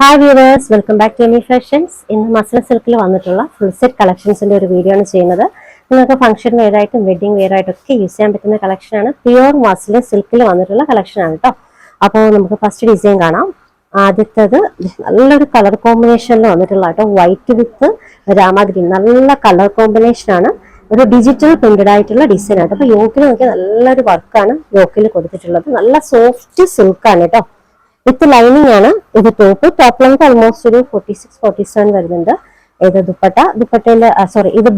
Hi viewers, welcome back to any fashions. ഇന്ന് muslin സിൽക്കിൽ വന്നിട്ടുള്ള ഫുൾ സെറ്റ് കളക്ഷൻസിന്റെ ഒരു വീഡിയോ ആണ് ചെയ്യുന്നത്. നിങ്ങൾക്ക് ഫംഗ്ഷൻ വെയർ ആയിട്ടും വെഡിങ് വെയർ ആയിട്ടും ഒക്കെ യൂസ് ചെയ്യാൻ പറ്റുന്ന കളക്ഷനാണ്. പ്യുവർ മസ്ലിൻ സിൽക്കിൽ വന്നിട്ടുള്ള കളക്ഷനാണ് കേട്ടോ. അപ്പോൾ നമുക്ക് ഫസ്റ്റ് ഡിസൈൻ കാണാം. ആദ്യത്തേത് നല്ലൊരു കളർ കോമ്പിനേഷനിൽ വന്നിട്ടുള്ള കേട്ടോ. വൈറ്റ് വിത്ത് രാമാ ഗ്രീൻ, നല്ല കളർ കോമ്പിനേഷൻ ആണ്. ഒരു ഡിജിറ്റൽ പ്രിന്റഡ് ആയിട്ടുള്ള ഡിസൈൻ ആണ്. അപ്പൊ യോക്കിൽ നോക്കിയാൽ നല്ലൊരു വർക്കാണ് യോക്കിൽ കൊടുത്തിട്ടുള്ളത്. നല്ല സോഫ്റ്റ് സിൽക്കാണ് കേട്ടോ. വിത്ത് ലൈനിങ് ആണ് ഇത്. ടോപ്പ് ലെങ്ത് ഓൾമോസ്റ്റ് ഒരു 46-47 വരുന്നുണ്ട്. ഇത് ദുപ്പട്ടയില് ഇത്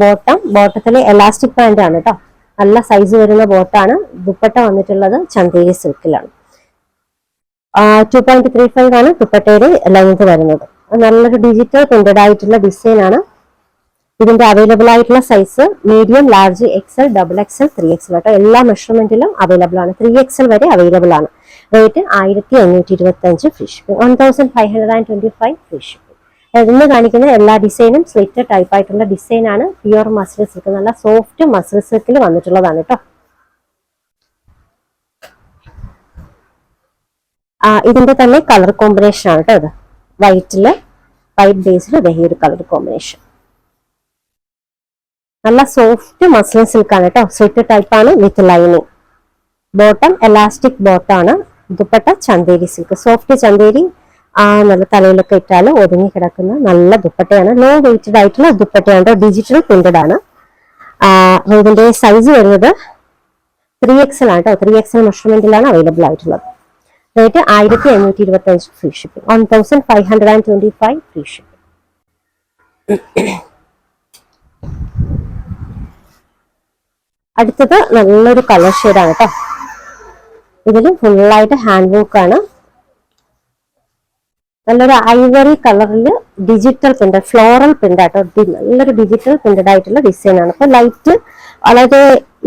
ബോട്ടത്തില് എലാസ്റ്റിക് പാന്റ് ആണ് കേട്ടോ. നല്ല സൈസ് വരുന്ന ബോട്ടാണ്. ദുപ്പട്ട വന്നിട്ടുള്ളത് ചന്തേരി സിൽക്കിലാണ്. 2.35 ആണ് ദുപ്പട്ടയുടെ ലെങ്ത് വരുന്നത്. നല്ലൊരു ഡിജിറ്റൽ പ്രിന്റഡ് ആയിട്ടുള്ള ഡിസൈൻ ആണ്. ഇതിന്റെ അവൈലബിൾ ആയിട്ടുള്ള size medium, large, XL, double XL, 3XL കേട്ടോ. എല്ലാ മെഷർമെന്റിലും അവൈലബിൾ ആണ്. 3XL വരെ അവൈലബിൾ ആണ്. Rate 1525 free shipping, 1525 free shipping. ഇന്ന് കാണിക്കുന്ന എല്ലാ ഡിസൈനും സ്ലിറ്റ് ടൈപ്പ് ആയിട്ടുള്ള ഡിസൈൻ ആണ്. പ്യുവർ മസ്ലിൻ സിൽക്ക്, നല്ല സോഫ്റ്റ് മസ്ലിൻ സിൽക്കിൽ വന്നിട്ടുള്ളതാണ് കേട്ടോ. ഇതിന്റെ തന്നെ കളർ കോമ്പിനേഷൻ ആണ് കേട്ടോ. ഇത് വൈറ്റ് ബേസിൽ ഈ ഒരു കളർ കോമ്പിനേഷൻ. നല്ല സോഫ്റ്റ് മസ്ലിൻ സിൽക്ക് ആണ് കേട്ടോ. സ്ലിറ്റ് ടൈപ്പ് ആണ് വിത്ത് ലൈനിങ്. ബോട്ടം എലാസ്റ്റിക് ബോട്ടാണ്. Dupatta Chanderi silk, soft Chanderi. നല്ല തലയിലൊക്കെ ഇട്ടാൽ ഒതുങ്ങി കിടക്കുന്ന നല്ല ദുപ്പട്ടയാണ്. ലോ വെയിറ്റഡ് ആയിട്ടുള്ള ദുപ്പട്ടയാണ്. ഡിജിറ്റൽ പ്രിന്റഡ് ആണ്. ഇതിന്റെ സൈസ് വരുന്നത് 3XL ആണ് കേട്ടോ. 3XL മെഷർമെന്റിലാണ് അവൈലബിൾ ആയിട്ടുള്ളത്. Rate 1525 free shipping, 1525 free shipping. അടുത്തത് നല്ലൊരു കളർ ഷെയ്ഡാണ് കേട്ടോ. ഇതിലും ഫുള്ളായിട്ട് ഹാൻഡ് വർക്ക് ആണ്. നല്ലൊരു ഐവറി കളറിൽ ഡിജിറ്റൽ പ്രിന്റ്, ഫ്ലോറൽ പ്രിന്റ് ആട്ടോ. നല്ലൊരു ഡിജിറ്റൽ പ്രിന്റഡ് ആയിട്ടുള്ള ഡിസൈൻ ആണ്. അപ്പൊ വളരെ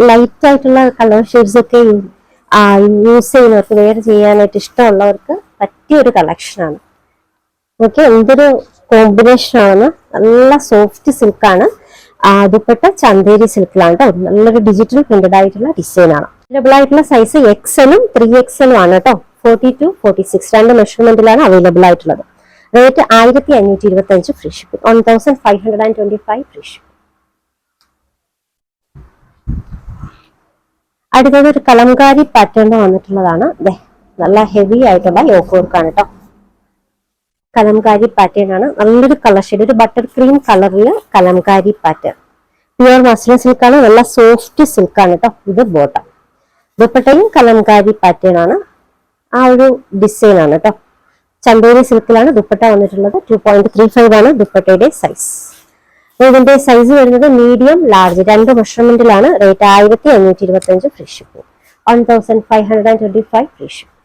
ലൈറ്റ് ആയിട്ടുള്ള കളർ ഷെയ്ഡ്സ് ഒക്കെ യൂസ് ചെയ്യുന്നവർക്ക്, വെയർ ചെയ്യാനായിട്ട് ഇഷ്ടമുള്ളവർക്ക് പറ്റിയ ഒരു കളക്ഷനാണ്. ഓക്കെ, എന്തൊരു കോമ്പിനേഷൻ ആണ്. നല്ല സോഫ്റ്റ് സിൽക്കാണ്. ദുപ്പട്ട ചന്തേരി സിൽക്കിലാണ് കേട്ടോ. നല്ലൊരു ഡിജിറ്റൽ പ്രിന്റഡ് ആയിട്ടുള്ള ഡിസൈൻ ആണ്. അവൈലബിൾ ആയിട്ടുള്ള സൈസ് എക്സലും 3XL ആണ് കേട്ടോ. 42-46 രണ്ട് മെഷർമെന്റിലാണ് അവൈലബിൾ ആയിട്ടുള്ളത്. Rate 1525 free shipping, 1525 free shipping. അടുത്തത് ഒരു കലംകാരി പാറ്റേൺ വന്നിട്ടുള്ളതാണ്. നല്ല ഹെവി ആയിട്ടുള്ള യോക്ക് വർക്കാണ് കേട്ടോ. കലംകാരി പാറ്റേൺ ആണ്. നല്ലൊരു കളർ ഷെയ്ഡ്, ഒരു ബട്ടർ ക്രീം കളറിൽ കലംകാരി പാറ്റേൺ. പ്യുവർ മസ്ലിൻ സിൽക്കാണ്. നല്ല സോഫ്റ്റ് സിൽക്കാണ് കേട്ടോ. ഇത് ബോട്ടം. ദുപ്പട്ടയും കലംകാരി പാറ്റേൺ ആണ്. ഒരു ഡിസൈൻ ആണ് കേട്ടോ. ചന്തേരി സിൽക്കിലാണ് ദുപ്പട്ട വന്നിട്ടുള്ളത്. 2.35 ആണ് ദുപ്പട്ടയുടെ സൈസ്. ഇതിന്റെ സൈസ് വരുന്നത് മീഡിയം, ലാർജ് രണ്ട് മെഷർമെന്റിലാണ്. Rate 1525 free shipping, 1525 free shipping.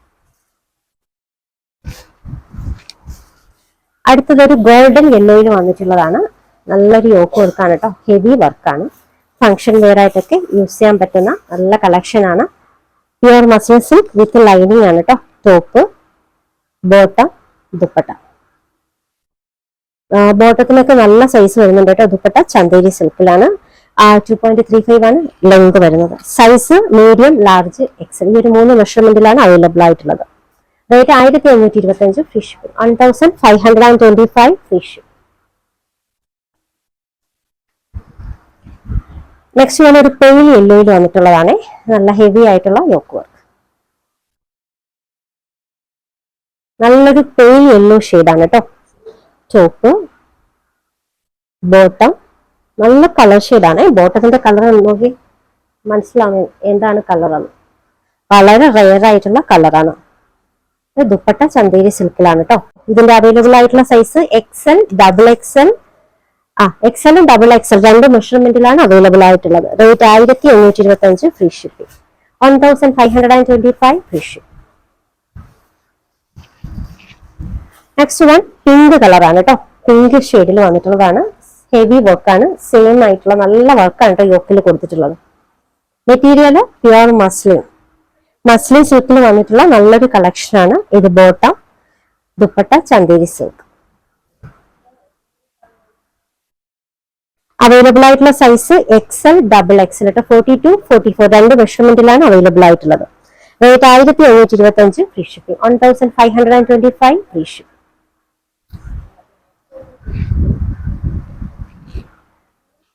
അടുത്തതൊരു ഗോൾഡൻ യെല്ലോയിൽ വന്നിട്ടുള്ളതാണ്. നല്ലൊരു യോക്ക് വർക്കാണ് കേട്ടോ. ഹെവി വർക്കാണ്. ഫംഗ്ഷൻ വെയർ ആയിട്ടൊക്കെ യൂസ് ചെയ്യാൻ പറ്റുന്ന നല്ല കളക്ഷൻ ആണ്. Pure muslin silk with lining ആണ് കേട്ടോ. Top, bottom, dupatta. ബോട്ടത്തിനൊക്കെ നല്ല സൈസ് വരുന്നുണ്ട് കേട്ടോ. ദുപ്പട്ട ചന്തേരി സിൽക്കിലാണ്. 2.35 ആണ് ലെങ്ത് വരുന്നത്. സൈസ് മീഡിയം, ലാർജ്, എക്സൽ ഈ ഒരു 3 മെഷർമെന്റിലാണ് അവൈലബിൾ ആയിട്ടുള്ളത്. Rate 1525 free shipping, 1525 free shipping. Next ഞാൻ ഒരു പെയിൽ യെല്ലോയിൽ വന്നിട്ടുള്ളതാണ്. നല്ല ഹെവി ആയിട്ടുള്ള യോക്ക് വർക്ക്. നല്ലൊരു പെയിൽ യെല്ലോ ഷെയ്ഡാണ് കേട്ടോ. Top, bottom. നല്ല കളർ ഷെയ്ഡാണ്. ബോട്ടത്തിന്റെ കളർ നോക്കി മനസ്സിലാവും എന്താണ് കളറാണ്. വളരെ റെയർ ആയിട്ടുള്ള കളറാണ്. ദുപ്പട്ട ചന്തേരി സിൽക്കിലാണ് കേട്ടോ. ഇതിന്റെ അവൈലബിൾ ആയിട്ടുള്ള സൈസ് എക്സൽ, ഡബിൾ എക്സൽ. എക്സലും ഡബിൾ എക്സൽ രണ്ട് മെഷർമെന്റിലാണ് അവൈലബിൾ ആയിട്ടുള്ളത്. Rate 1525 free shipping, 1525 free shipping. Next one pink കളറാണ് കേട്ടോ. പിങ്ക് ഷെയ്ഡിൽ വന്നിട്ടുള്ളതാണ്. ഹെവി വർക്കാണ്. സെയിം ആയിട്ടുള്ള നല്ല വർക്കാണ് കേട്ടോ യോക്കിൽ കൊടുത്തിട്ടുള്ളത്. മെറ്റീരിയൽ പ്യുവർ മസ്ലിൻ സിൽക്കിൽ വന്നിട്ടുള്ള നല്ലൊരു കളക്ഷൻ ആണ്. ഇത് bottom, dupatta Chanderi silk. Available ആയിട്ടുള്ള സൈസ് എക്സൽ, ഡബിൾ എക്സൽ കേട്ടോ. 42-44 രണ്ട് മെഷർമെന്റിലാണ് അവൈലബിൾ ആയിട്ടുള്ളത്. Rate 1525 free shipping, 1525 free shipping.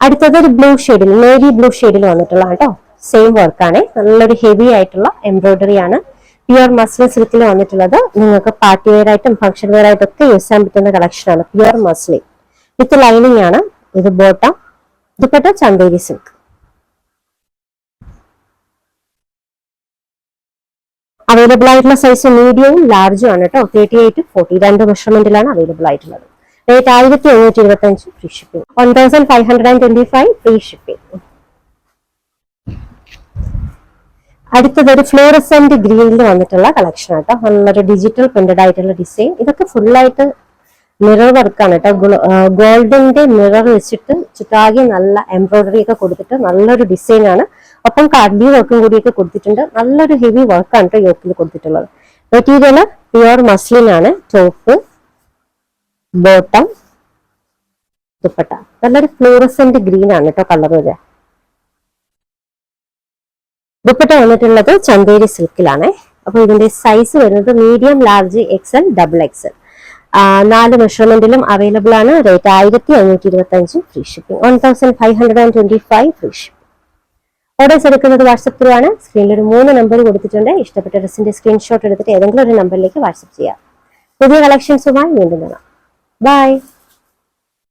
അടുത്തത് ഒരു ബ്ലൂ ഷെയ്ഡിൽ, നേവി ബ്ലൂ ഷെയ്ഡിൽ വന്നിട്ടുള്ള കേട്ടോ. സെയിം വർക്കാണ്, നല്ലൊരു ഹെവി ആയിട്ടുള്ള എംബ്രോയിഡറി ആണ്. പ്യുവർ മസ്ലിൻ സിൽക്കിൽ വന്നിട്ടുള്ളത്. നിങ്ങൾക്ക് പാർട്ടി വെയർ ആയിട്ടും ഫംഗ്ഷൻ വെയർ ആയിട്ടും ഒക്കെ യൂസ് ചെയ്യാൻ പറ്റുന്ന കളക്ഷൻ ആണ്. പ്യുവർ മസ്ലിൻ വിത്ത് ലൈനിങ് ആണ്. ഇത് bottom, dupatta Chanderi silk. Available ആയിട്ടുള്ള സൈസ് മീഡിയവും ലാർജും ആണ് കേട്ടോ. 38 40 രണ്ട് മെഷർമെന്റിലാണ് അവൈലബിൾ ആയിട്ടുള്ളത്. Rate 1525 free shipping. 1525 free shipping. അടുത്തത് ഒരു ഫ്ലോറസെന്റ് ഗ്രീനിൽ വന്നിട്ടുള്ള കളക്ഷൻ ആട്ടോ. നല്ലൊരു ഡിജിറ്റൽ പ്രിന്റഡ് ആയിട്ടുള്ള ഡിസൈൻ. ഇതൊക്കെ ഫുള്ളായിട്ട് മിറർ വർക്കാണ് കേട്ടോ. ഗോൾഡിന്റെ മിറർ വെച്ചിട്ട് ചുറ്റാകെ നല്ല എംബ്രോയിഡറി ഒക്കെ കൊടുത്തിട്ട് നല്ലൊരു ഡിസൈൻ ആണ്. ഒപ്പം കാർഡി വർക്കും കൂടിയൊക്കെ കൊടുത്തിട്ടുണ്ട്. നല്ലൊരു ഹെവി വർക്കാണ് കേട്ടോ യോക്കിൽ കൊടുത്തിട്ടുള്ളത്. മെറ്റീരിയൽ പ്യുവർ മസ്ലിൻ ആണ്. Top, bottom, dupatta. നല്ലൊരു ഫ്ലോറസെന്റ് ഗ്രീൻ ആണ് കേട്ടോ കളർ വരിക. ദുപ്പട്ട വന്നിട്ടുള്ളത് ചന്തേരി സിൽക്കിലാണ്. അപ്പൊ ഇതിന്റെ സൈസ് വരുന്നത് medium, large, XL, double XL. 4 മെഷർമെന്റിലും അവൈലബിൾ ആണ്. Rate 1525 free shipping. 1525 free shipping. Orders എടുക്കുന്നത് വാട്സപ്പ് ത്രൂ ആണ്. സ്ക്രീനിൽ ഒരു 3 നമ്പർ കൊടുത്തിട്ടുണ്ട്. ഇഷ്ടപ്പെട്ട ഡ്രസ്സിന്റെ സ്ക്രീൻഷോട്ട് എടുത്തിട്ട് ഏതെങ്കിലും ഒരു നമ്പറിലേക്ക് വാട്സപ്പ് ചെയ്യാം. പുതിയ കളക്ഷൻസുമായി വീണ്ടും കാണാം. ബൈ.